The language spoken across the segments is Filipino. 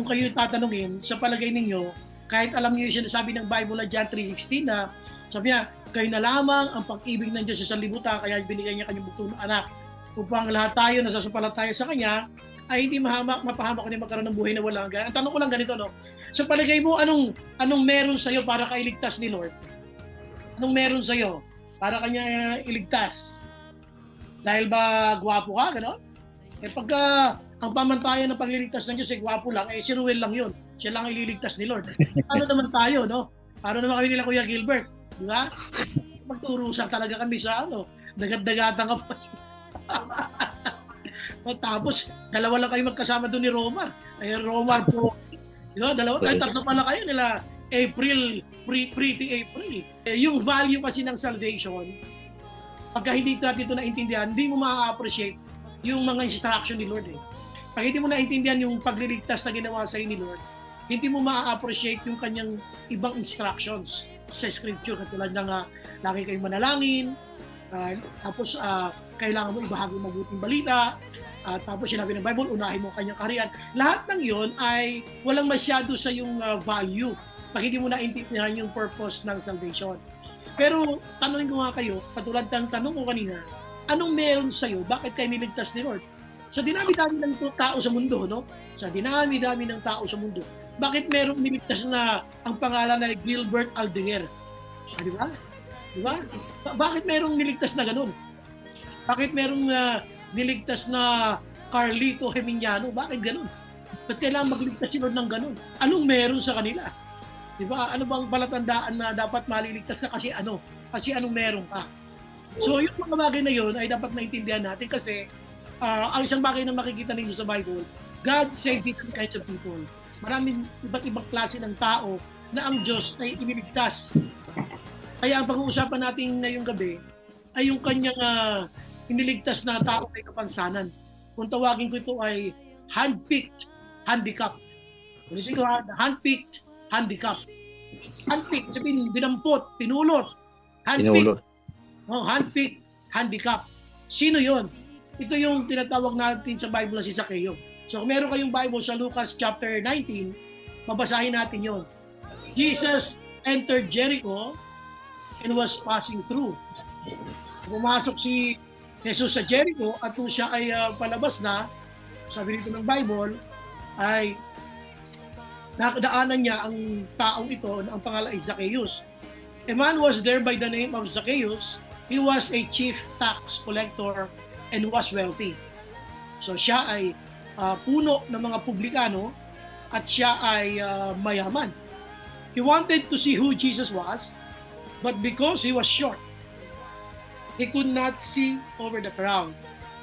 kayo tatanungin, sa palagay ninyo, kahit alam niyo yung sinasabi ng Bible na John 3:16 na sabi niya, kayo na lamang ang pag-ibig ng Diyos sa sanlibutan, kaya binigay niya kanyang bugtong na anak upang lahat tayo na sasampalataya sa Kanya ay hindi mapahamak kundi magkaroon ng buhay na walang hanggan. Ang tanong ko lang ganito, no? Sa palagay mo, anong meron sa'yo para kailigtas ni Lord? Anong meron sa'yo para Kanya iligtas? Dahil ba gwapo ka, gano'n? Pagka ang pamantayan ng pagliligtas ng Diyos ay gwapo lang, si Ruel lang yun. Siya lang ililigtas ni Lord. Ano naman tayo, no? Paano naman kami nila Kuya Gilbert? Di ba? Magturusan talaga kami sa dagat-dagatan ka pa. Tapos, dalawa lang kayo magkasama doon ni Romar. Ay, Romar po. Dalawa, ay tatlo pala kayo nila. April, pretty April. Yung value kasi ng salvation, pagka hindi natin ito naintindihan, hindi mo ma-appreciate yung mga instruction ni Lord. Pag hindi mo naintindihan yung pagliligtas na ginawa sa ni Lord, hindi mo ma-appreciate yung kanyang ibang instructions sa scripture. Katulad ng lagi kayong manalangin, tapos kailangan mo ibahagi mabuting balita, tapos sinabi ng Bible, unahin mo kanyang kaharian. Lahat ng yon ay walang masyado sa yung value pag hindi mo naintindihan yung purpose ng salvation. Pero tanongin ko nga kayo, katulad ng tanong ko kanina, anong meron sa'yo? Bakit kayo niligtas ni Lord? Sa dinami-dami ng tao sa mundo, no? Sa dinami-dami ng tao sa mundo, bakit merong niligtas na ang pangalan ay Gilbert Aldeguer? Di ba? Di ba? Bakit merong niligtas na ganun? Bakit merong niligtas na Carlito Geminiano? Bakit ganun? Ba't kailangan magligtas si Lord ng ganun? Anong meron sa kanila? Di ba? Ano bang palatandaan na dapat maliligtas ka kasi ano? Kasi anong meron ka? So yung mga bagay na yun ay dapat maintindihan natin kasi ang isang bagay na makikita ninyo sa Bible, God saved different kinds of people. Maraming iba't ibang klase ng tao na ang Diyos ay iniligtas. Kaya ang pag-uusapan natin ngayong gabi ay yung kanyang iniligtas na tao ay kapansanan. Kung tawagin ko ito ay hand-picked, handicapped. Ulitin ko, hand-picked, handicapped. Hand-picked, sabihin, dinampot, pinulot. Hand-picked, hand-picked, handicapped. Sino yon? Ito yung tinatawag natin sa Bible na si Zacchaeus. So kung meron kayong Bible sa Lucas chapter 19, babasahin natin yon. Jesus entered Jericho and was passing through. Pumasok si Jesus sa Jericho at kung siya ay palabas na, sabi dito ng Bible, ay nakadaanan niya ang taong ito na ang pangalan ay Zacchaeus. A man was there by the name of Zacchaeus. He was a chief tax collector and was wealthy. So siya ay puno ng mga publikano at siya ay mayaman. He wanted to see who Jesus was, but because he was short, he could not see over the crowd.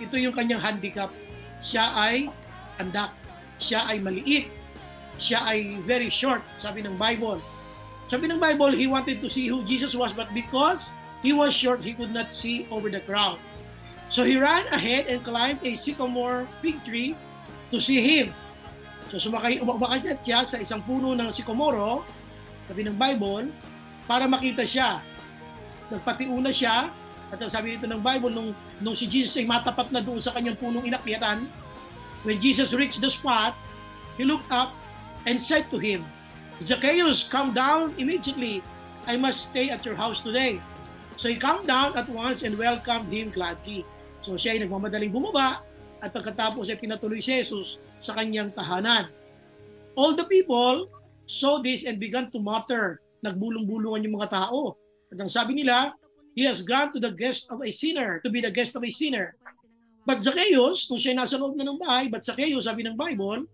Ito yung kanyang handicap. Siya ay andak. Siya ay maliit. Siya ay very short, sabi ng Bible. Sabi ng Bible, he wanted to see who Jesus was, but because he was short, he could not see over the crowd. So he ran ahead and climbed a sycamore fig tree to see him. So umakyat siya sa isang puno ng sycamore, sabi ng Bible, para makita siya. Nagpatiuna siya, at sabi dito ng Bible, nung si Jesus ay matapat na doon sa kanyang punong inakyatan, when Jesus reached the spot, he looked up and said to him, Zacchaeus, come down immediately. I must stay at your house today. So he came down at once and welcomed him gladly. So siya ay nagmamadaling bumaba at pagkatapos ay pinatuloy si Jesus sa kanyang tahanan. All the people saw this and began to mutter. Nagbulong-bulungan yung mga tao. At ang sabi nila, he has gone to the guest of a sinner, to be the guest of a sinner. But Zacchaeus, kung siya nasa loob na ng bahay, but Zacchaeus, sabi ng Bible,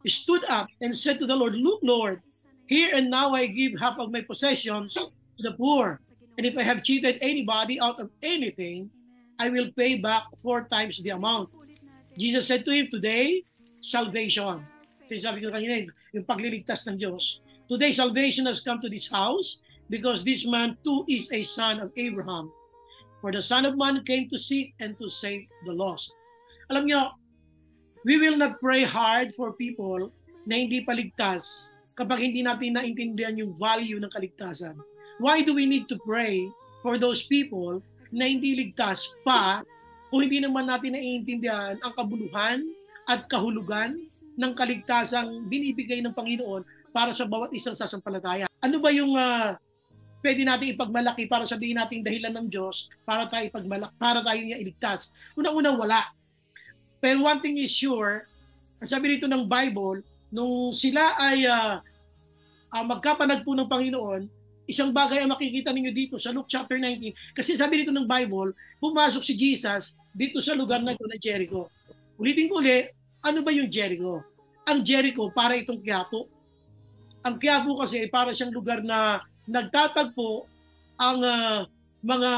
stood up and said to the Lord, look, Lord, here and now I give half of my possessions to the poor. And if I have cheated anybody out of anything, I will pay back 4 times the amount. Jesus said to him, today, salvation. Kasi sabi ko kanina, yung pagliligtas ng Diyos. Today, salvation has come to this house because this man too is a son of Abraham. For the Son of Man came to seek and to save the lost. Alam nyo, we will not pray hard for people na hindi paligtas kapag hindi natin naintindihan yung value ng kaligtasan. Why do we need to pray for those people na hindi ligtas pa kung hindi naman natin naiintindihan ang kabuluhan at kahulugan ng kaligtasang binibigay ng Panginoon para sa bawat isang sasampalataya. Ano ba yung pwede natin ipagmalaki para sabihin natin dahilan ng Diyos para tayo niya iligtas? Unang-una, wala. Pero one thing is sure, sabi dito ng Bible, nung sila ay magkapanagpo ng Panginoon, isang bagay ang makikita ninyo dito sa Luke chapter 19. Kasi sabi dito ng Bible, pumasok si Jesus dito sa lugar na ito na Jericho. Ulitin ko ulit, ano ba yung Jericho? Ang Jericho para itong Quiapo. Ang Quiapo kasi ay para siyang lugar na nagtatagpo ang mga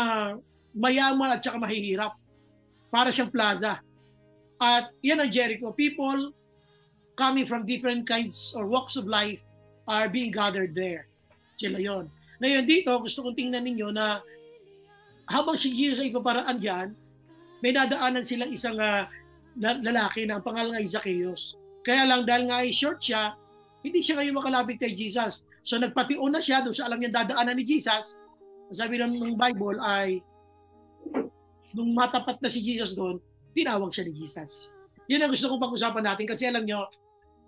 mayaman at saka mahihirap. Para siyang plaza. At yan ang Jericho. People coming from different kinds or walks of life are being gathered there. Sila yon. Ngayon dito, gusto kong tingnan ninyo na habang si Jesus ay paparaan dyan, may nadaanan silang isang lalaki na ang pangalan ay Zacchaeus. Kaya lang dahil nga ay short siya, hindi siya ngayon makalapit kay Jesus. So nagpatiun na siya doon sa alam niya dadaanan ni Jesus. Sabi ng Bible ay, nung matapat na si Jesus doon, tinawag siya ni Jesus. Yun ang gusto kong pag-usapan natin kasi alam nyo,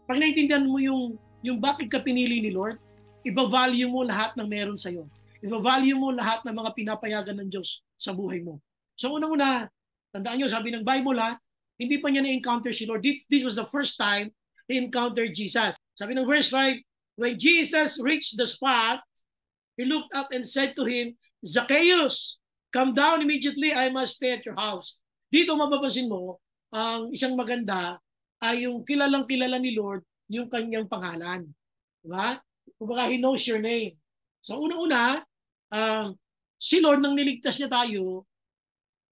pag naintindihan mo yung bakit ka pinili ni Lord, iba-value mo lahat ng meron sa'yo. Iba-value mo lahat ng mga pinapayagan ng Diyos sa buhay mo. So unang-una, tandaan nyo, sabi ng Bible hindi pa niya na-encounter si Lord. This was the first time he encountered Jesus. Sabi ng verse 5, when Jesus reached the spot, he looked up and said to him, Zacchaeus, come down immediately, I must stay at your house. Dito mapapansin mo, ang isang maganda ay yung kilalang-kilala ni Lord yung kanyang pangalan. Diba? Kumbaga, he knows your name. So, una-una, si Lord nang niligtas niya tayo,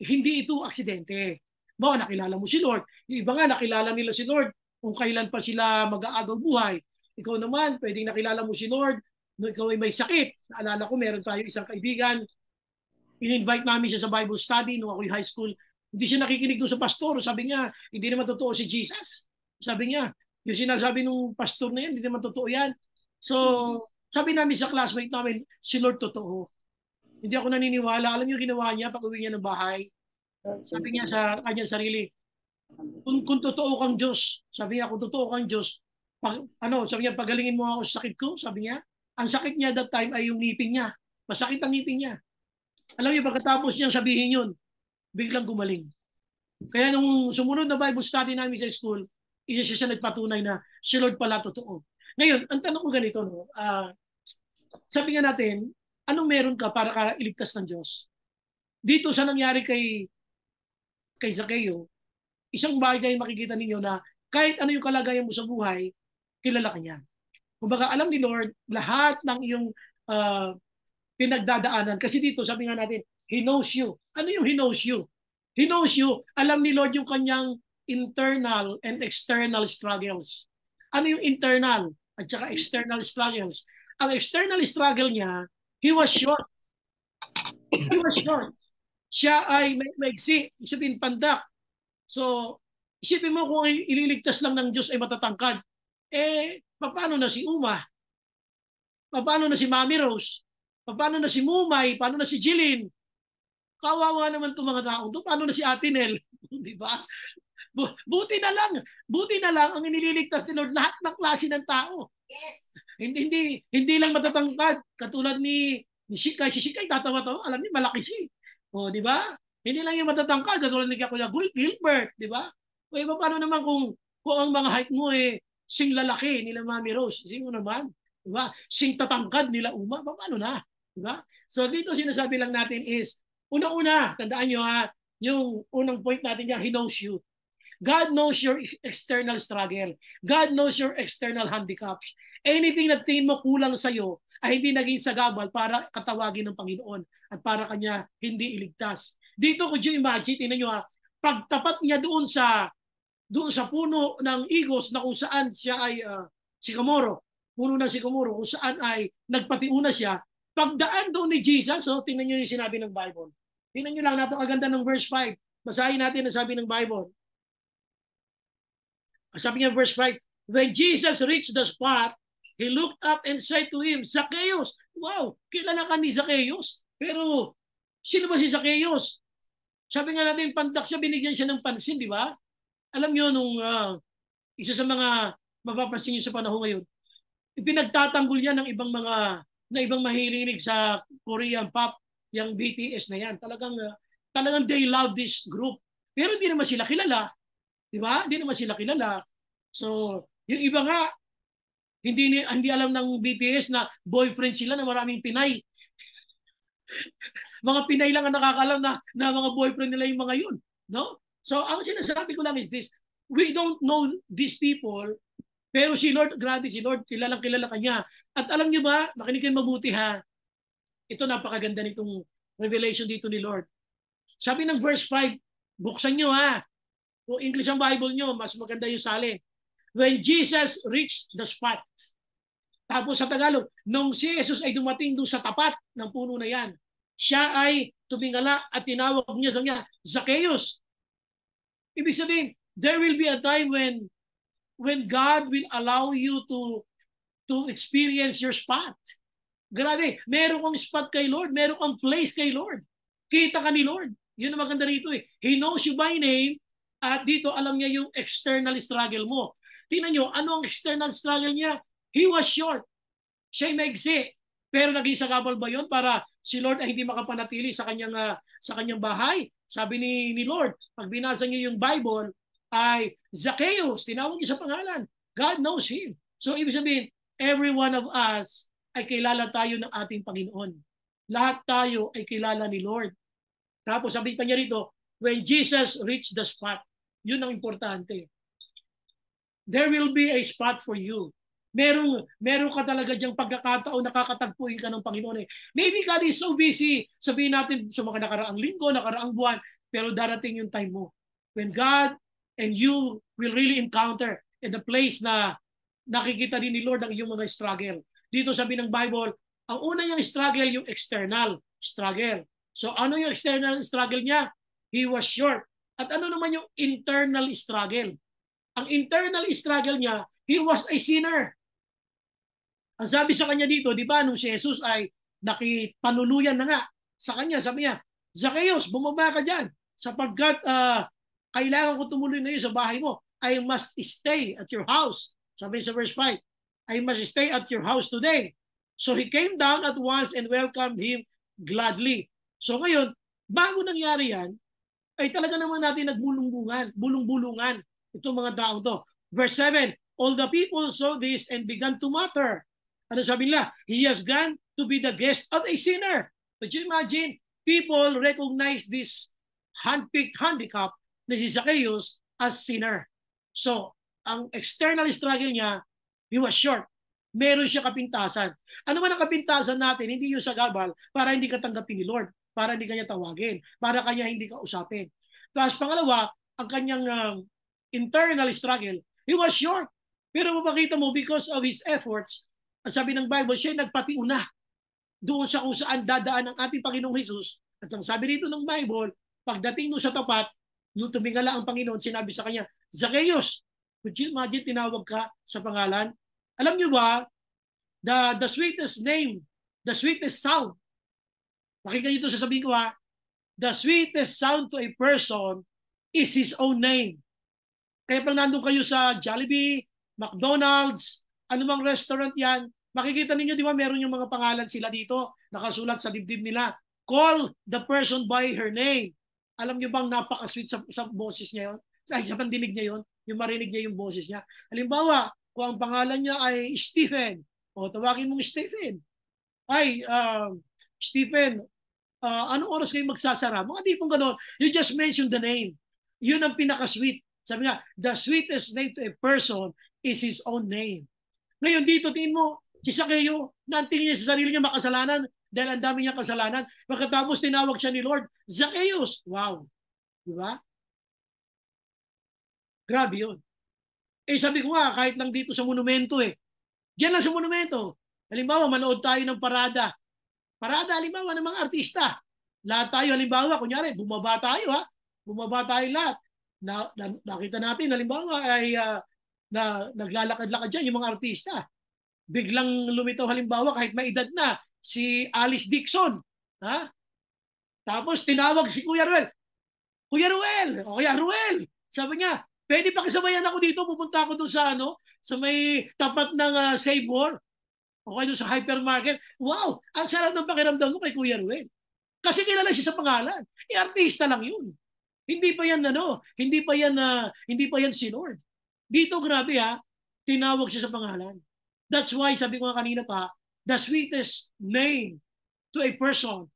hindi ito aksidente. Baka nakilala mo si Lord. Yung iba nga, nakilala nila si Lord kung kailan pa sila mag-aagaw buhay. Ikaw naman, pwedeng nakilala mo si Lord nung ikaw ay may sakit. Naalala ko, meron tayo isang kaibigan. In-invite namin siya sa Bible study nung ako'y high school. Hindi siya nakikinig doon sa pastor. Sabi niya, hindi naman totoo si Jesus. Sabi niya, yung sinasabi ng pastor na yan, hindi naman totoo yan. So, sabi namin sa classmate namin, si Lord totoo. Hindi ako naniniwala. Alam niyo ginawa niya pag uwi niya ng bahay? Sabi niya sa kanyang sarili, kung totoo kang Diyos, sabi niya, kung totoo kang Diyos, sabi niya, pagalingin mo ako sa sakit ko, sabi niya. Ang sakit niya that time ay yung ngipin niya. Masakit ang ngipin niya. Alam niyo, pagkatapos niyang sabihin yun, biglang gumaling. Kaya nung sumunod na Bible study namin sa school, isa siya nagpatunay na si Lord pala totoo. Ngayon, ang tanong ko ganito, sabi nga natin, anong meron ka para ka iligtas ng Diyos? Dito sa nangyari kay Zacchaeus, isang bagay makikita ninyo na kahit ano yung kalagayan mo sa buhay, kilala ka niya. Kumbaga, alam ni Lord lahat ng iyong pinagdadaanan. Kasi dito, sabi nga natin, He knows you. Ano yung He knows you? He knows you. Alam ni Lord yung kanyang internal and external struggles. Ano yung internal at saka external struggles? Ang external struggle niya, he was short. He was short. Siya ay maigsi, isipin pandak. So, isipin mo kung ililigtas lang ng Diyos ay matatangkad. Paano na si Uma? Paano na si Mami Rose? Paano na si Mumay? Paano na si Jilin? Kawawa naman itong mga tao. Paano na si Ate Nel? Di ba? Buti na lang ang inililigtas ni Lord lahat ng klase ng tao. Yes. Hindi lang matatangkad katulad ni Shikay. Si Shikay tatawa to, alam niyo malaki siya. O, di ba? Hindi lang yung matatangkad katulad ni Kuya Gilbert, di ba? O iba paano naman kung ang mga height mo sing lalaki nila Mami Rose, sino naman? Di ba? Sing tatangkad nila Uma, paano na? Di ba? So dito sinasabi lang natin is una-una, tandaan nyo yung unang point natin niya, He knows you. God knows your external struggle. God knows your external handicaps. Anything na tingin mo kulang sa'yo ay hindi naging sagabal para katawagin ng Panginoon at para kanya hindi iligtas. Dito, could you imagine, tingnan nyo pagtapat niya doon sa puno ng igos na kung saan siya ay sikamoro, puno ng sikamoro, kung saan ay nagpatiuna siya, pagdaan doon ni Jesus, tingnan nyo yung sinabi ng Bible. Tingnan nyo lang, napakaganda ng verse 5. Basahin natin ang sabi ng Bible. Sabi niya verse 5, when Jesus reached the spot, he looked up and said to him, Zacchaeus. Wow, kilala ka ni Zacchaeus. Pero, sino ba si Zacchaeus? Sabi nga natin, pandak siya, binigyan siya ng pansin, di ba? Alam niyo, nung isa sa mga mapapansin niyo sa panahon ngayon, ipinagtatanggol yan ng ibang mahilig sa Korean pop, yung BTS na yan. Talagang they love this group. Pero hindi naman sila kilala, di ba? Hindi naman sila kilala. So, yung iba nga, hindi alam ng BTS na boyfriend sila na maraming Pinay. Mga Pinay lang ang nakakalam na mga boyfriend nila yung mga yun. No? So, ang sinasabi ko lang is this, we don't know these people, pero si Lord, grabe si Lord, kilalang kilala kanya. At alam niyo ba, makinig kayo mabuti ha, ito napakaganda nitong revelation dito ni Lord. Sabi ng verse 5, buksan nyo ha, kung English ang Bible nyo, mas maganda yung salin. When Jesus reached the spot. Tapos sa Tagalog, nung si Jesus ay dumating doon sa tapat ng puno na yan, siya ay tumingala at tinawag niya sa kanya, Zacchaeus. Ibig sabihin, there will be a time when God will allow you to experience your spot. Grabe, meron kang spot kay Lord, meron kang place kay Lord. Kita ka ni Lord. Yun ang maganda rito eh. He knows you by name at dito alam niya yung external struggle mo. Tingnan nyo, ano ang external struggle niya? He was short. Siya'y maigsi. Pero naging sagabal ba yun para si Lord ay hindi makapanatili sa kanyang bahay? Sabi ni Lord, pag binasa niyo yung Bible, ay Zacchaeus, tinawag niya sa pangalan. God knows him. So ibig sabihin, every one of us ay kilala tayo ng ating Panginoon. Lahat tayo ay kilala ni Lord. Tapos sabi pa niya rito, when Jesus reached the spot, yun ang importante. There will be a spot for you. Meron ka talaga diyang pagkakataon, nakakatagpuin ka ng Panginoon eh. Maybe God is so busy, sabihin natin sa mga nakaraang linggo, nakaraang buwan, pero darating yung time mo. When God and you will really encounter in the place na nakikita din ni Lord ang iyong mga struggle. Dito sabi ng Bible, ang una niyang struggle, yung external struggle. So ano yung external struggle niya? He was short. At ano naman yung internal struggle? Ang internal struggle niya, he was a sinner. Ang sabi sa kanya dito, di ba, nung si Jesus ay nakipanuluyan na nga sa kanya, sabi niya, Zacchaeus, bumaba ka dyan sapagkat kailangan ko tumuloy ngayon sa bahay mo. I must stay at your house. Sabi sa verse 5, I must stay at your house today. So he came down at once and welcomed him gladly. So ngayon, bago nangyari yan, ay talaga naman natin bulung-bulungan itong mga taong to. Verse 7, all the people saw this and began to mutter. Ano sabi nila? He has gone to be the guest of a sinner. But you imagine, people recognize this hand-picked handicap na si Zacchaeus as sinner. So, ang external struggle niya, he was short. Meron siya kapintasan. Ano man ang kapintasan natin, hindi yung sagabal para hindi ka tanggapin ni Lord, para hindi kanya tawagin, para kanya hindi ka usapin. Tapos pangalawa, ang kanyang internal struggle, he was short. Pero mapakita mo, because of his efforts, at sabi ng Bible, siya nagpatiuna doon sa kung saan dadaan ang ating Panginoong Jesus. At ang sabi rito ng Bible, pagdating doon sa tapat, nung tumingala ang Panginoon, sinabi sa kanya, Zacchaeus, could you imagine tinawag ka sa pangalan? Alam niyo ba, the sweetest name, the sweetest sound, pakinggan niyo ito, sasabihin ko ha, the sweetest sound to a person is his own name. Kaya pag nandun kayo sa Jollibee, McDonald's, anumang restaurant yan, makikita ninyo, di ba, meron yung mga pangalan sila dito, nakasulat sa dibdib nila. Call the person by her name. Alam niyo bang napaka-sweet sa boses niya yun? Sa pandinig niya yun, yung marinig niya yung boses niya. Halimbawa, kung ang pangalan niya ay Stephen, o tawagin mong Stephen. Ay, Stephen, anong oras kayo magsasara? Mga di pong gano'n. You just mention the name. Yun ang pinaka-sweet. Sabi nga, the sweetest name to a person is his own name. Ngayon dito, tingin mo, si Zacchaeus, nantingin niya sa sarili niya makasalanan dahil ang dami niya kasalanan. Pagkatapos tinawag siya ni Lord, Zacchaeus. Wow. Diba? Grabe yun. Eh sabi ko nga, kahit lang dito sa monumento eh. Diyan lang sa monumento. Halimbawa, manood tayo ng parada. Parada, halimbawa, ng mga artista. Lahat tayo, halimbawa, kunyari, bumaba tayo ha. Bumaba tayo lahat. Nakita natin, halimbawa, ay naglalakad-lakad dyan yung mga artista. Biglang lumitaw halimbawa kahit may edad na si Alice Dixon. Ha? Tapos tinawag si Kuya Ruel. Kuya Ruel! O Kuya Ruel! Sabi niya, Pwede pa kasabayan ako dito, pupunta ako doon sa sa may tapat ng Save War. O kaya doon sa hypermarket. Wow, ang sarap ng pakiramdam ko kay Kuya Ruel. Kasi kilala siya sa pangalan. Artista lang yun. Hindi pa yan hindi pa yan si Lord. Dito grabe tinawag siya sa pangalan. That's why sabi ko nga kanina pa, the sweetest name to a person,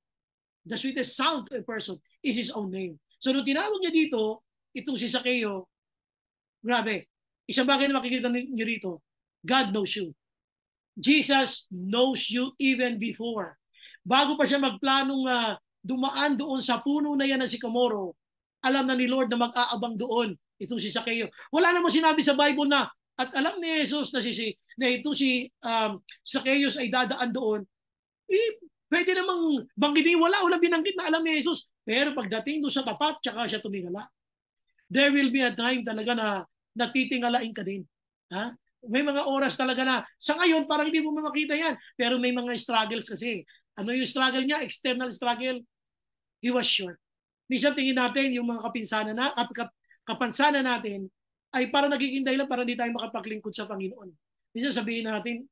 the sweetest sound to a person is his own name. So nung tinawag niya dito, itong si Zacchaeus, grabe, isang bagay na makikita niyo rito, God knows you. Jesus knows you even before. Bago pa siya magplanong dumaan doon sa puno na yan ng Sycamore, alam na ni Lord na mag-aabang doon itong si Zacchaeus. Wala namang sinabi sa Bible na at alam ni Jesus na itong si Zacchaeus ay dadaan doon. Pwede namang banggitin, walang binanggit na alam ni Jesus. Pero pagdating doon sa tapat, tsaka siya tumingala. There will be a time talaga na natitingalain ka din. Ha? May mga oras talaga na, sa ngayon, parang hindi mo makita yan. Pero may mga struggles kasi. Ano yung struggle niya? External struggle. He was short. Minsan tingin natin yung mga kapansanan natin ay parang nagiging dahilan para hindi tayo makapaglingkod sa Panginoon. Minsan sabihin natin,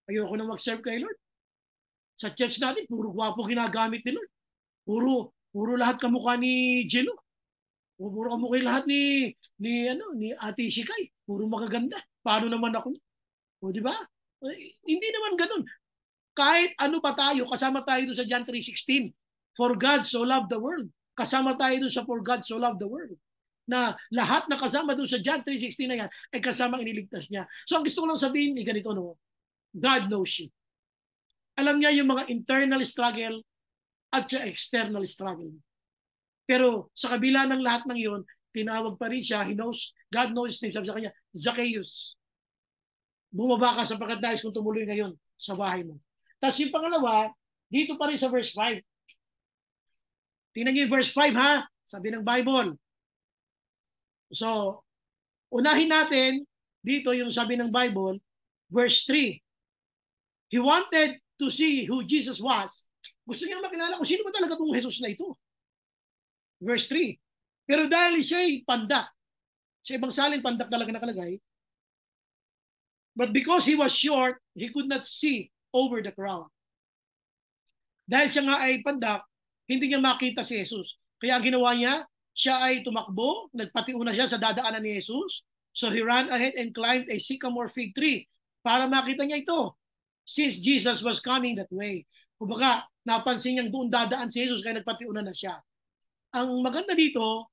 ayoko na mag-serve kay Lord. Sa church natin, puro gwapo ginagamit ni Lord. Puro lahat kamukha ni Jello. Puro kamukha lahat ni Ate Shikay. Puro magaganda. Paano naman ako? O di ba? Hindi naman ganoon. Kahit ano pa tayo, kasama tayo doon sa John 3:16. For God so loved the world. Kasama tayo doon sa For God so loved the world. Na lahat na kasama doon sa John 3:16 na yan ay kasama iniligtas niya. So ang gusto ko lang sabihin ni ganito, God knows you. Alam niya yung mga internal struggle at sa external struggle. Pero sa kabila ng lahat ng yon, tinawag pa rin siya, God knows his name, sabi sa kanya, Zacchaeus, bumaba ka sapagkat nais kong tumuloy ngayon sa bahay mo. Tapos yung pangalawa, dito pa rin sa verse 5. Tingnan niyo yung verse 5 sabi ng Bible. So, unahin natin dito yung sabi ng Bible, verse 3. He wanted to see who Jesus was. Gusto niya makilala kung sino ba talaga itong Jesus na ito. Verse 3. Pero dahil siya'y pandak, sa ibang salin pandak talaga nakalagay, but because he was short, he could not see over the crowd. Dahil siya nga ay pandak, hindi niya makita si Jesus. Kaya ang ginawa niya, siya ay tumakbo, nagpatiuna siya sa dadaanan ni Jesus. So he ran ahead and climbed a sycamore fig tree para makita niya ito. Since Jesus was coming that way. Kumbaga, napansin niyang doon dadaan si Jesus kaya nagpatiuna na siya. Ang maganda dito,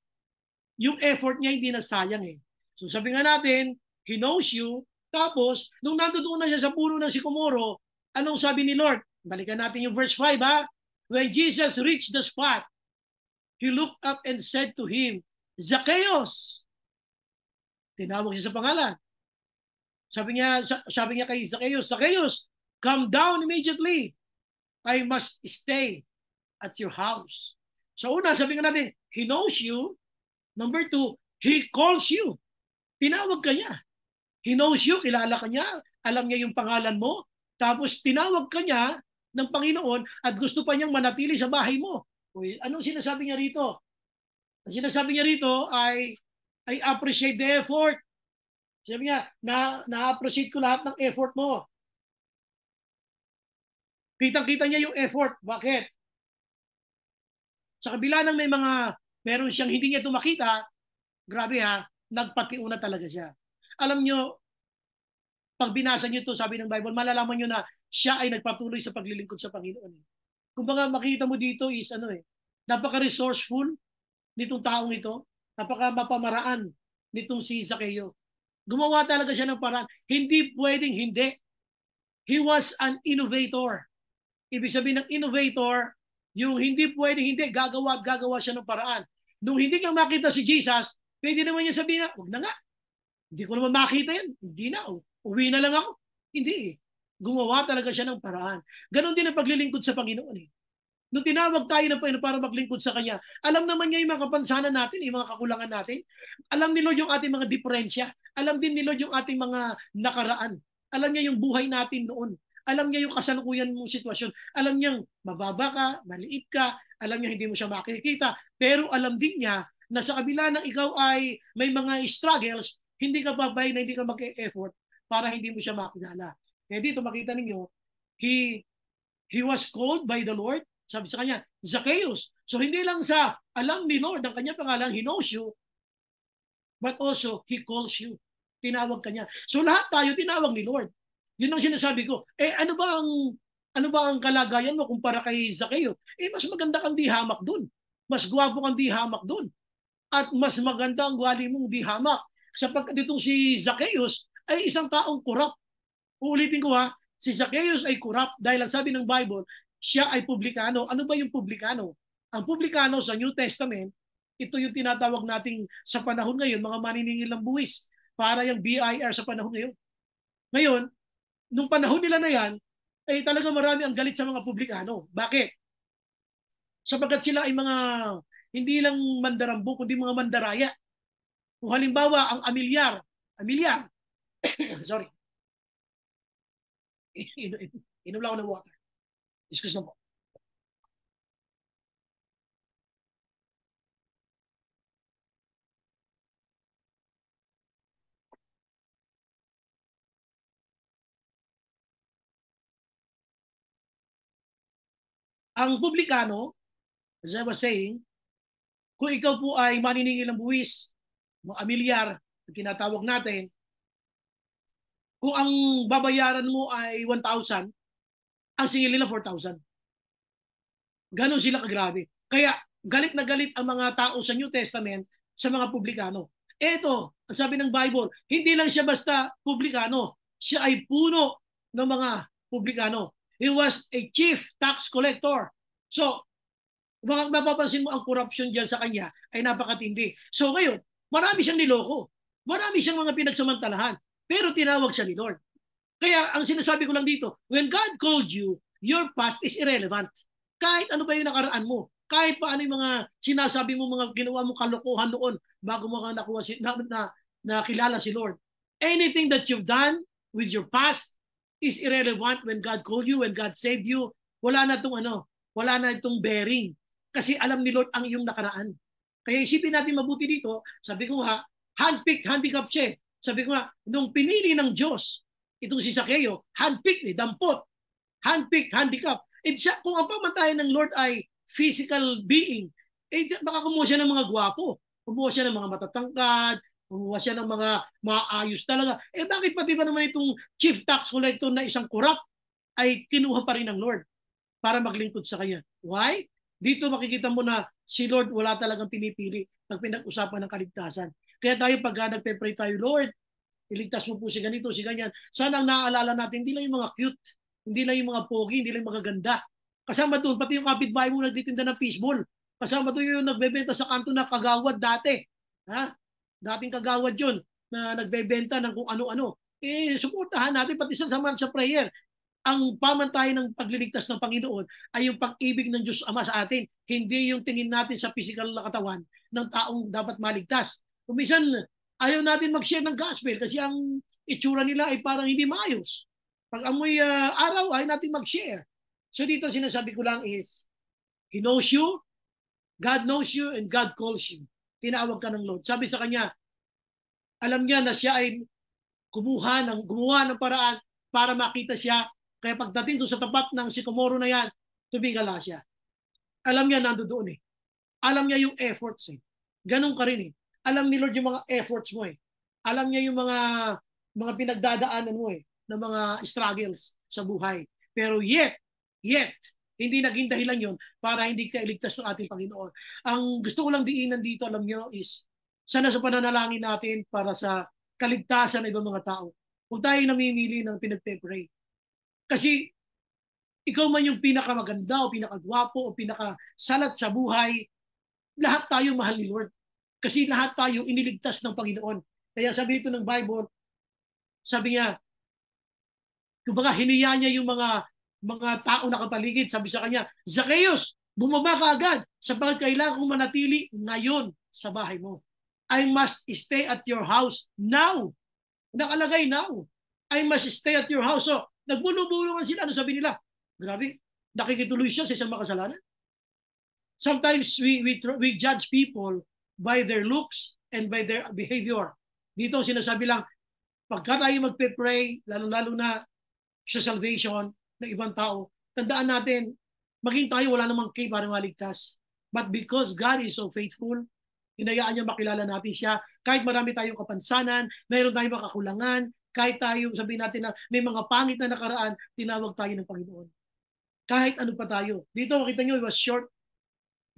yung effort niya hindi nasayang So sabi nga natin, he knows you. Tapos, nung nandoon na siya sa puno ng Sycamore, anong sabi ni Lord? Balikan natin yung verse 5 When Jesus reached the spot, he looked up and said to him, Zacchaeus. Tinawag siya sa pangalan. Sabi niya kay Zacchaeus, Zacchaeus, come down immediately. I must stay at your house. So una, sabi nga natin, he knows you. Number 2, he calls you. Tinawag ka niya. He knows you, kilala ka niya, alam niya yung pangalan mo, tapos tinawag ka niya ng Panginoon at gusto pa niyang manatili sa bahay mo. Anong sinasabi niya rito? Ang sinasabi niya rito ay I appreciate the effort. Sabi niya, na-appreciate ko lahat ng effort mo. Kitang-kita niya yung effort. Bakit? Sa kabila ng meron siyang hindi niya makita, grabe nagpatiuna talaga siya. Alam nyo, pag binasa nyo ito, sabi ng Bible, malalaman nyo na siya ay nagpatuloy sa paglilingkod sa Panginoon. Kumbaga makita mo dito is napaka-resourceful nitong taong ito, napaka-mapamaraan nitong si Zacchaeus. Gumawa talaga siya ng paraan. Hindi pwedeng hindi. He was an innovator. Ibig sabihin ng innovator, yung hindi pwedeng hindi, gagawa siya ng paraan. Nung hindi niya makita si Jesus, pwede naman niya sabihin na, huwag na nga. Hindi ko naman makita yan. Hindi na. Uwi na lang ako. Hindi Gumawa talaga siya ng paraan. Ganon din ang paglilingkod sa Panginoon Nung tinawag tayo ng Panginoon para maglingkod sa Kanya, alam naman niya yung mga kapansanan natin, yung mga kakulangan natin. Alam ni Lord yung ating mga diferensya. Alam din ni Lord yung ating mga nakaraan. Alam niya yung buhay natin noon. Alam niya yung kasalukuyan mong sitwasyon. Alam niyang mababa ka, maliit ka. Alam niya hindi mo siya makikita. Pero alam din niya na sa kabila ng ikaw ay may mga struggles, hindi ka babay na hindi ka mag-e-effort para hindi mo siya makilala. Kaya dito makita ninyo, he was called by the Lord. Sabi sa kanya, Zacchaeus. So hindi lang sa alam ni Lord ang kanyang pangalan, he knows you, but also he calls you. Tinawag kanya. So lahat tayo tinawag ni Lord. Yun ang sinasabi ko. Ano ba ang kalagayan mo kumpara kay Zacchaeus? Mas maganda kang di hamak doon. Mas gwapo kang di hamak doon. At mas maganda ang gwali mong di hamak. Sapagkat itong si Zacchaeus ay isang taong kurap. Uulitin ko ha, si Zacchaeus ay kurap dahil ang sabi ng Bible, siya ay publikano. Ano ba yung publikano? Ang publikano sa New Testament, ito yung tinatawag nating sa panahon ngayon, mga maniningil ng buwis. Para yung BIR sa panahon ngayon. Ngayon, nung panahon nila na yan, ay talaga marami ang galit sa mga publikano. Bakit? Sapagkat sila ay mga hindi lang mandarambo, kundi mga mandaraya. Kung halimbawa, ang amilyar, sorry, inom lang ako ng water. Excuse na po. Ang publikano, as I was saying, kung ikaw po ay maniningil ng buwis, mga amilyar, tinatawag natin, kung ang babayaran mo ay 1,000, ang singil nila 4,000. Ganon sila kagrabe. Kaya galit na galit ang mga tao sa New Testament sa mga publikano. Ito, ang sabi ng Bible, hindi lang siya basta publikano, siya ay puno ng mga publikano. He was a chief tax collector. So, mapapansin mo ang corruption diyan sa kanya ay napakatindi. So ngayon, marami siyang niloko. Marami siyang mga pinagsamantalahan. Pero tinawag siya ni Lord. Kaya ang sinasabi ko lang dito, when God called you, your past is irrelevant. Kahit ano ba yung nakaraan mo, kahit pa ano yung mga sinasabi mo, mga ginawa mo kalokohan noon bago mo ka nakuha nakilala si Lord. Anything that you've done with your past is irrelevant when God called you, when God saved you. Wala na itong bearing. Kasi alam ni Lord ang iyong nakaraan. Kaya isipin natin mabuti dito, sabi ko nga, handpicked, handicap siya. Sabi ko nga, nung pinili ng Diyos, itong si Zacchaeus, handpicked, dampot, handpicked, handicap. Siya, kung ang pamantayan ng Lord ay physical being, baka kumuha siya ng mga gwapo, kumuha siya ng mga matatangkad, kumuha siya ng mga maayos talaga. Bakit pati ba naman itong chief tax collector na isang corrupt ay kinuha pa rin ng Lord para maglingkod sa kanya? Why? Dito makikita mo na si Lord wala talagang pinipili pag pinag-usapan ng kaligtasan. Kaya tayo pag nagpe-pray tayo, Lord, iligtas mo po si ganito, si ganyan. Sana ang naaalala natin, hindi lang yung mga cute, hindi lang yung mga pogi, hindi lang yung mga ganda. Kasama doon, pati yung kapitbahay mo nagtitinda ng fishball. Kasama doon yung nagbebenta sa kanto na kagawad dati. Ha? Dating kagawad yun na nagbebenta ng kung ano-ano. Suportahan natin pati sa prayer. Ang pamantayan ng pagliligtas ng Panginoon ay yung pag-ibig ng Diyos Ama sa atin. Hindi yung tingin natin sa physical na katawan ng taong dapat maligtas. Kung minsan, ayaw natin mag-share ng gospel kasi ang itsura nila ay parang hindi maayos. Pag amoy araw, ayaw natin mag-share. So dito sinasabi ko lang is, He knows you, God knows you, and God calls you. Tinawag ka ng Lord. Sabi sa kanya, alam niya na siya ay gumawa ng paraan para makita siya. Kaya pagdating doon sa tapat ng sikomoro na yan, tumingala siya. Alam niya nandoon eh. Alam niya yung efforts eh. Ganun ka rin eh. Alam ni Lord yung mga efforts mo eh. Alam niya yung mga pinagdadaanan mo eh, ng mga struggles sa buhay. Pero yet, hindi naging dahilan yon para hindi ka iligtas ng ating Panginoon. Ang gusto ko lang diinan dito, alam niyo, is sana sa pananalangin natin para sa kaligtasan ng ibang mga tao. Kung tayo namimili ng pinagpe-pray. Kasi ikaw man yung pinakamaganda o pinakagwapo o pinakasalat sa buhay, lahat tayo mahal ni Lord. Kasi lahat tayo iniligtas ng Panginoon. Kaya sabi ito ng Bible, sabi niya, kumbaga hiniya niya yung mga tao na kapaligid. Sabi sa kanya, Zacchaeus, bumaba ka agad sapagkat kailangan kong manatili ngayon sa bahay mo. I must stay at your house now. Nakalagay now. I must stay at your house. So, nagbulong-bulungan sila. Ano sabi nila? Grabe, nakikituloy siya sa isang makasalanan. Sometimes we judge people by their looks and by their behavior. Dito sinasabi lang, pagka tayo magpe-pray, lalo-lalo na sa salvation ng ibang tao, tandaan natin, maging tayo wala namang kay para maligtas. But because God is so faithful, hinayaan niya makilala natin siya. Kahit marami tayong kapansanan, mayroon tayong makakulangan, kahit tayo sabihin natin na may mga pangit na nakaraan, tinawag tayo ng Panginoon. Kahit ano pa tayo. Dito makita nyo, he was short,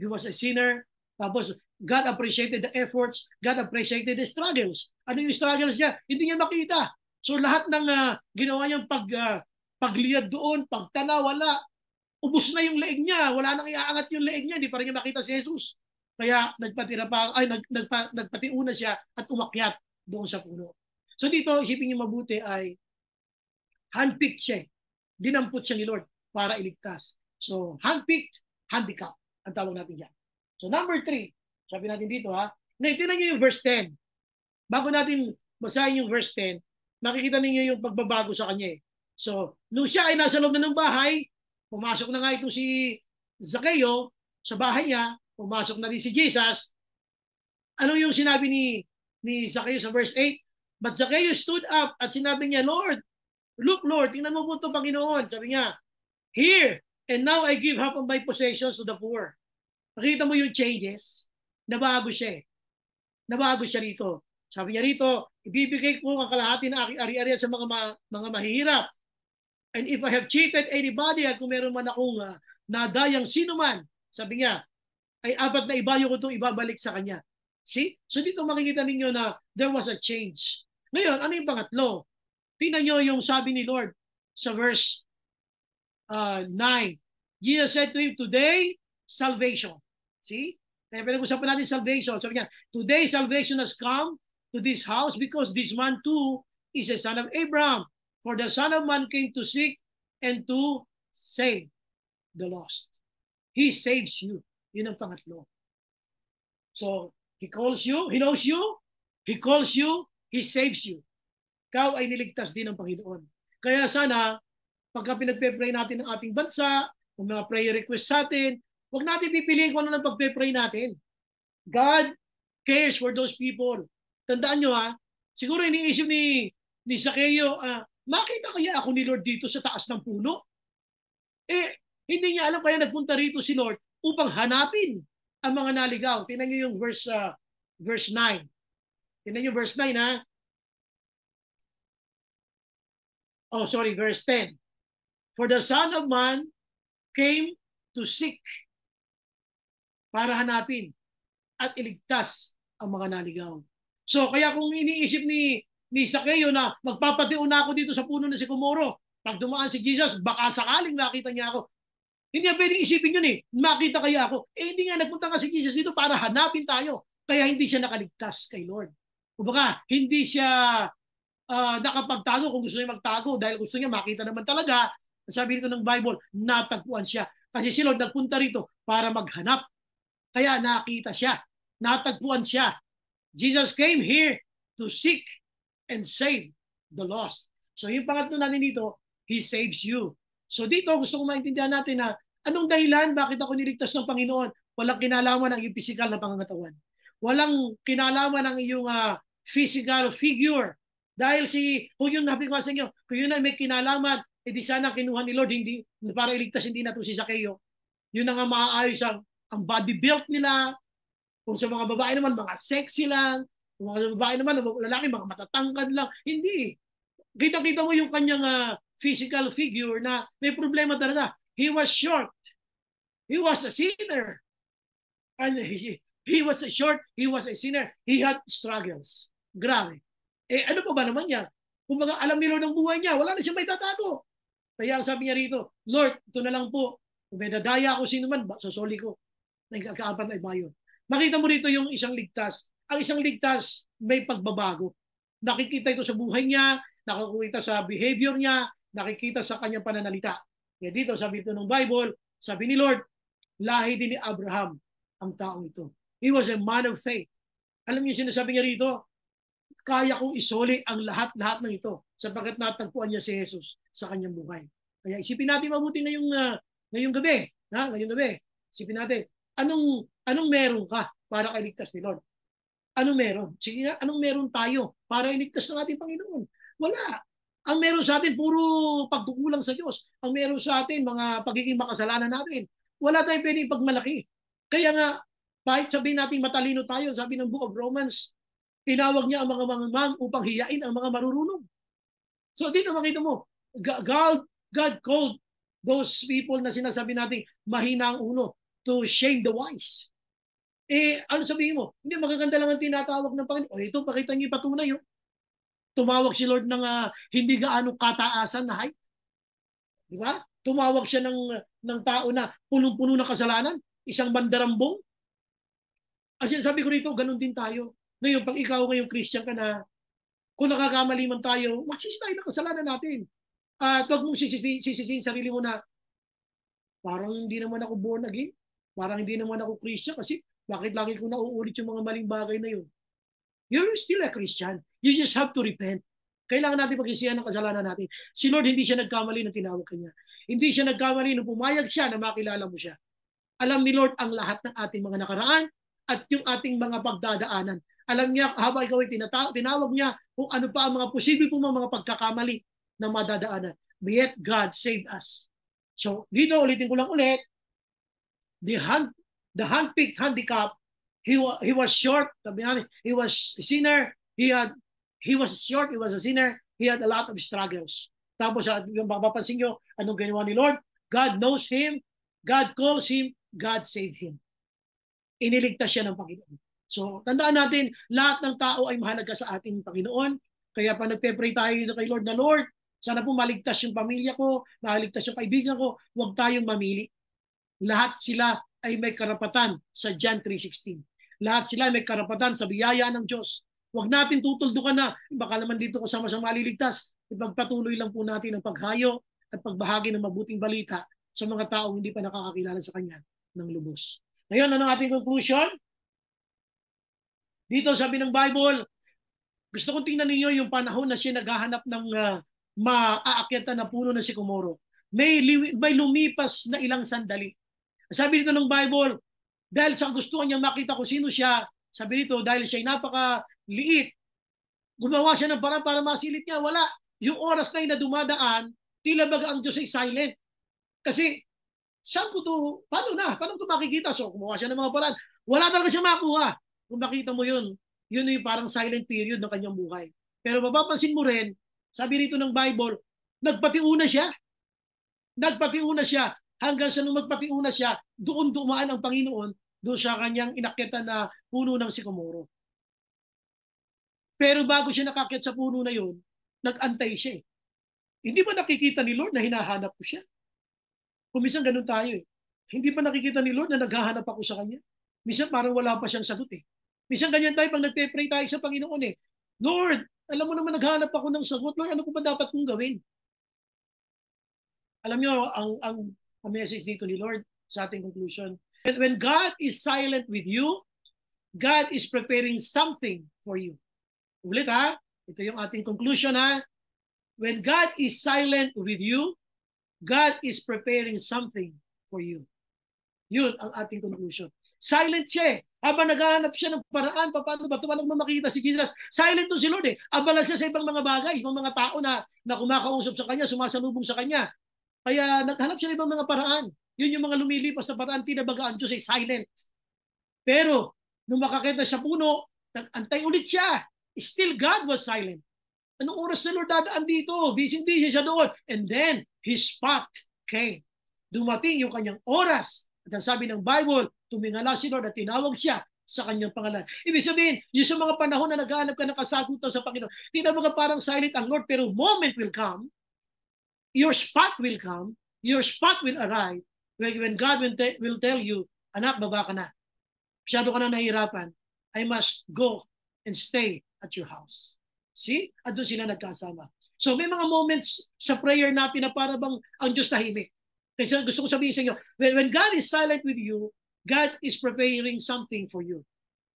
he was a sinner, tapos God appreciated the efforts, God appreciated the struggles. Ano yung struggles niya? Hindi niya makita. So lahat ng ginawa niyang pagliyad doon, pagtanaw, wala. Ubus na yung leeg niya, wala nang iaangat yung leeg niya, hindi pa rin niya makita si Jesus. Kaya nagpatiuna siya at umakyat doon sa puno. So dito, isipin niyo mabuti ay handpicked siya. Dinampot siya ni Lord para iligtas. So handpicked, handicap, ang tawag natin yan. So number 3, sabi natin dito ngayon, tingnan niyo yung verse 10. Bago natin basahin yung verse 10, makikita niyo yung pagbabago sa kanya. So, nung siya ay nasa loob na ng bahay, pumasok na nga ito si Zacchaeus sa bahay niya, pumasok na rin si Jesus. Ano yung sinabi ni Zacchaeus sa verse 8? But Zacchaeus stood up at sinabi niya, Lord, look Lord, tingnan mo po ito Panginoon. Sabi niya, here, and now I give half of my possessions to the poor. Nakita mo yung changes? Nabago siya Nabago siya rito. Sabi niya rito, ibibigay ko ang kalahati na aking ari-arian sa mga mahihirap. And if I have cheated anybody at kung meron man akong nadayang sino man, sabi niya, ay apat na ibayo ko itong ibabalik sa kanya. See? So dito makikita ninyo na there was a change. Ngayon, ano yung pangatlo? Tingnan nyo yung sabi ni Lord sa verse 9. Jesus said to him, today, salvation. See? Kaya pinag-usapan natin salvation. Sabi niya, today salvation has come to this house because this man too is a son of Abraham. For the Son of Man came to seek and to save the lost. He saves you. Yun ang pangatlo. So, He calls you, He knows you, He calls you, He saves you. Ikaw ay niligtas din ng Panginoon. Kaya sana, pagka pinagpe-pray natin ng ating bansa, kung mga prayer request sa atin, huwag natin pipiliin kung ano lang pagpe-pray natin. God cares for those people. Tandaan nyo siguro iniisip ni Zacchaeus, makita kaya ako ni Lord dito sa taas ng puno? Hindi niya alam kaya nagpunta rito si Lord upang hanapin ang mga naligaw. Tingnan niyo yung verse 9. Tingnan niyo verse 9 verse 10. For the Son of Man came to seek, para hanapin at iligtas ang mga naligaw. So kaya kung iniisip ni Zacchaeus na magpapatiun na ako dito sa puno na Sycamore, pag dumaan si Jesus, baka sakaling makita niya ako. Hindi niya pwedeng isipin yun makita kaya ako. Hindi nga, nagpunta nga si Jesus dito para hanapin tayo. Kaya hindi siya nakaligtas kay Lord. Kumbaga, hindi siya nakapagtago kung gusto niya magtago dahil gusto niya makita naman talaga. Sabi nito ng Bible, natagpuan siya. Kasi si Lord nagpunta rito para maghanap. Kaya nakita siya. Natagpuan siya. Jesus came here to seek and save the lost. So yung pangatlo natin dito, He saves you. So dito gusto ko maintindihan natin na anong dahilan bakit ako niligtas ng Panginoon? Walang kinalaman ang iyong physical na pangangatawan. Walang kinalaman ang iyong physical figure. Dahil kung yun nabi ko sa inyo, kung yun ay may kinalaman, edi sana kinuha ni Lord hindi para iligtas hindi na ito si Zacchaeus. Yun ang maaayos ang body build nila. Kung sa mga babae naman, mga sexy lang. Kung mga babae naman, lalaki, mga matatangkad lang. Hindi. Kita-kita mo yung kanyang physical figure na may problema talaga. He was short. He was a sinner. And he was short. He was a sinner. He had struggles. Grabe. Ano pa ba naman yan? Kung alam ni Lord ang buhay niya, wala na siya may tatago. Kaya ang sabi niya rito, Lord, ito na lang po. Kung may dadaya ako sino man, sosoli ko. Nagkakaapat na iba yun. Makita mo rito yung isang ligtas. Ang isang ligtas may pagbabago. Nakikita ito sa buhay niya, nakikita sa behavior niya, nakikita sa kanyang pananalita. Kaya dito, sabi ito ng Bible, sabi ni Lord, lahi din ni Abraham ang taong ito. He was a man of faith. Alam niyo sinasabi niya rito, kaya kong isoli ang lahat-lahat ng ito sapagkat natagpuan niya si Jesus sa kanyang buhay. Kaya isipin natin mabuti ngayong gabi. Ngayong gabi, isipin natin, anong meron ka para kailigtas ni Lord? Anong meron? Sige nga, anong meron tayo para iligtas ng ating Panginoon? Wala. Ang meron sa atin, puro pagkukulang sa Diyos. Ang meron sa atin, mga pagiging makasalanan natin. Wala tayong pwedeng pagmalaki. Kaya nga, kahit sabihin natin matalino tayo, sabi ng Book of Romans, tinawag niya ang mga mamamang upang hiyain ang mga marurunong. So dito makita mo, God called those people na sinasabi natin mahina ang ulo to shame the wise. Ano sabihin mo? Hindi, magaganda lang ang tinatawag ng Panginoon. Ito, pakita niyo yung patunay. Tumawag si Lord ng hindi gaano kataasan na height. Di ba? Tumawag siya ng tao na punong-puno ng kasalanan. Isang bandarambong. Ang sinasabi ko rito, ganun din tayo. Ngayon, pag ikaw ngayong Christian ka na, kung nakakamali man tayo, magsisi tayo ng kasalanan natin. At huwag mong sisisihin sarili mo na, parang hindi naman ako born again. Parang hindi naman ako Christian kasi bakit lagi ko nauulit yung mga maling bagay na yun? You're still a Christian. You just have to repent. Kailangan natin pagsisihan ng kasalanan natin. Si Lord hindi siya nagkamali nang tinawag kanya. Hindi siya nagkamali nang pumayag siya na makilala mo siya. Alam ni Lord ang lahat ng ating mga nakaraan at yung ating mga pagdadaanan. Alam niya, habang ikaw ay tinawag niya kung ano pa ang mga posible po mga pagkakamali na madadaanan. Yet God saved us. So, dito ulitin ko lang ulit, the hand-picked handicap, he was short, he was a sinner, he was short, he was a sinner, he had a lot of struggles. Tapos, yung mapapansin nyo, anong ginawa ni Lord? God knows him, God calls him, God saved him. Iniligtas siya ng Panginoon. So, tandaan natin, lahat ng tao ay mahalaga sa ating Panginoon. Kaya pa nagpe-pray tayo kay Lord na, Lord, sana po maligtas yung pamilya ko, maligtas yung kaibigan ko, huwag tayong mamili. Lahat sila ay may karapatan sa John 3:16. Lahat sila ay may karapatan sa biyaya ng Diyos. Huwag natin tutuldukan na, baka naman dito kasama sa maliligtas, ipagpatuloy lang po natin ang paghayo at pagbahagi ng mabuting balita sa mga taong hindi pa nakakakilala sa Kanya ng lubos. Ngayon, ano ang ating conclusion? Dito sabi ng Bible, gusto kong tingnan ninyo yung panahon na siya naghahanap ng maaakyatan na puno ng sikomoro. May lumipas na ilang sandali. Sabi dito ng Bible, dahil sa gusto niya makita kung sino siya, sabi dito, dahil siya ay napakaliit, gumawa siya ng parang para masilip niya. Wala. Yung oras na yun na dumadaan, tila baga ang Diyos ay silent. Kasi, saan ko to, paano ko makikita? So, gumawa siya ng mga paraan. Wala talaga siya makuha. Kung makita mo yun yung parang silent period ng kanyang buhay. Pero mapapansin mo rin, sabi rito ng Bible, nagpatiuna siya. Nagpatiuna siya. Hanggang sa nung magpatiuna siya, doon dumaan ang Panginoon doon sa kanyang inakyatan na puno ng sikomoro. Pero bago siya nakakyat sa puno na yun, nag-antay siya. Hindi ba nakikita ni Lord na hinahanap ko siya? Kung minsan ganun tayo eh. Hindi ba nakikita ni Lord na naghahanap ako sa Kanya? Minsan parang wala pa siyang sagot eh. Minsan ganyan tayo pag nagpe-pray tayo sa Panginoon eh. Lord, alam mo naman naghahanap ako ng sagot. Lord, ano ko ba dapat kong gawin? Alam niyo, ang message dito ni Lord sa ating conclusion. When God is silent with you, God is preparing something for you. Ulit ha, ito yung ating conclusion ha. When God is silent with you, God is preparing something for you. Yun ang ating conclusion. Silent siya eh. Habang naghahanap siya ng paraan, paano ba ito? Paano makikita si Jesus? Silent to si Lord eh. Abala siya sa ibang mga bagay, ibang mga tao na kumakausap sa Kanya, sumasalubong sa Kanya. Kaya naghanap siya ng ibang mga paraan. Yun yung mga lumilipas na paraan, tinabaga ang Diyos ay silent. Pero, nung makakita sa puno, nag-antay ulit siya. Still God was silent. Anong oras na Lord dadaan dito? Busy siya doon. And then, His spot came. Dumating yung kanyang oras. At ang sabi ng Bible, tumingala si Lord at tinawag siya sa kanyang pangalan. Ibig sabihin, yung sa mga panahon na naghahanap ka ng kasagutan sa Panginoon, tinabaga parang silent ang Lord, pero moment will come, your spot will come, your spot will arrive, when God will tell you, anak, baba ka na. Masyado ka na nahihirapan. I must go and stay at your house. See? At doon sila nagkasama. So may mga moments sa prayer natin na para bang ang Diyos tahimik. Kasi gusto ko sabihin sa inyo, when God is silent with you, God is preparing something for you.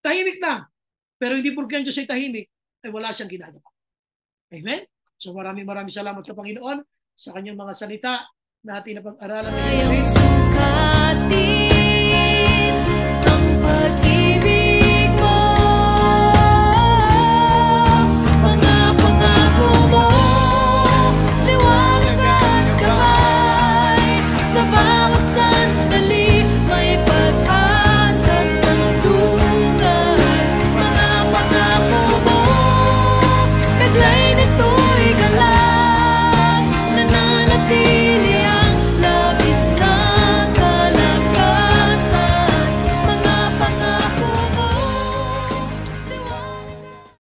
Tahimik lang. Pero hindi porque ang Diyos ay tahimik, ay wala siyang ginagawa. Amen? So maraming salamat sa Panginoon sa kanyang mga salita na ating napag-aralan.